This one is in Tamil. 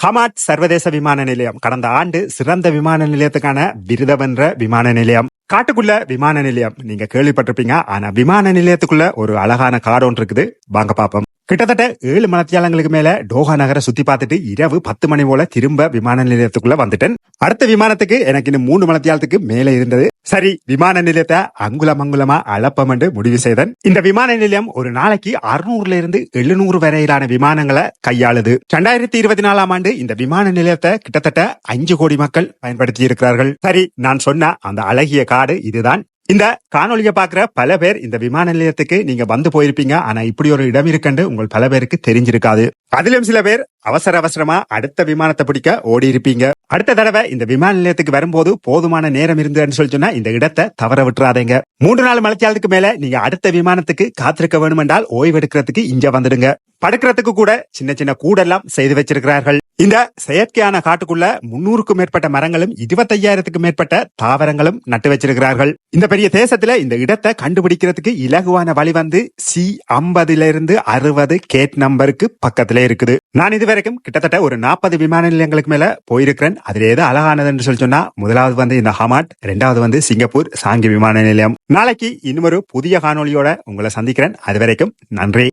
ஹமாட் சர்வதேச விமான நிலையம் கடந்த ஆண்டு சிறந்த விமான நிலையத்துக்கான விருது வென்ற விமான நிலையம். காட்டுக்குள்ள விமான நிலையம் நீங்க கேள்விப்பட்டிருப்பீங்க. ஆனா விமான நிலையத்துக்குள்ள ஒரு அழகான காடு ஒன்று இருக்குது, வாங்க பாப்போம். கிட்டத்தட்ட 7 மணித்தியாலங்களுக்கு மேல டோஹா நகரை சுத்தி பார்த்துட்டு இரவு 10 மணி போல திரும்ப விமான நிலையத்துக்குள்ள வந்துட்டேன். அடுத்த விமானத்துக்கு எனக்கு இன்னும் 3 மணித்தியாலத்துக்கு மேல இருந்தது. சரி, விமான நிலையத்தை அங்குலம் அங்குலமா அளப்பம் என்று முடிவு செய்தேன். இந்த விமான நிலையம் ஒரு நாளைக்கு 600 இருந்து 700 வரையிலான விமானங்களை கையாளுது. 2024 ஆண்டு இந்த விமான நிலையத்தை கிட்டத்தட்ட 5 கோடி மக்கள் பயன்படுத்தி இருக்கிறார்கள். சரி, நான் சொன்ன அந்த அழகிய காடு இதுதான். இந்த காணொலியை பாக்குற பல பேர் இந்த விமான நிலையத்துக்கு நீங்க வந்து போயிருப்பீங்க. ஆனா இப்படி ஒரு இடம் இருக்குன்னு உங்கள் பல பேருக்கு தெரிஞ்சிருக்காது. அதிலும் சில பேர் அவசர அவசரமா அடுத்த விமானத்தை பிடிக்க ஓடி இருப்பீங்க. அடுத்த தடவை இந்த விமான நிலையத்துக்கு வரும்போது போதுமான நேரம் இருந்துன்னு சொல்லி சொன்னா இந்த இடத்தை தவற விட்டுறாதீங்க. 3-4 மணித்தியாலத்துக்கு மேல நீங்க அடுத்த விமானத்துக்கு காத்திருக்க வேண்டும் என்றால் ஓய்வு எடுக்கிறதுக்கு இங்க வந்துடுங்க. படுக்கிறதுக்கு கூட சின்ன சின்ன கூடெல்லாம் செய்து வச்சிருக்கிறார்கள். இந்த செயற்கையான காட்டுக்குள்ள 300க்கும் மேற்பட்ட மரங்களும் 25,000க்கும் மேற்பட்ட தாவரங்களும் நட்டு வச்சிருக்கிறார்கள். இந்த பெரிய தேசத்துல இந்த இடத்தை கண்டுபிடிக்கிறதுக்கு இலகுவான வழி வந்து C50 இருந்து 60 கேட் நம்பருக்கு பக்கத்துல இருக்குது. நான் இதுவரைக்கும் கிட்டத்தட்ட ஒரு 40 விமான நிலையங்களுக்கு மேல போயிருக்கிறேன். அதுல எது அழகானதுன்னு சொல்லி சொன்னா, முதலாவது வந்து இந்த ஹமாட், 2வது வந்து சிங்கப்பூர் சாங்கி விமான நிலையம். நாளைக்கு இன்னும் ஒரு புதிய காணொலியோட உங்களை சந்திக்கிறேன். அது வரைக்கும் நன்றி.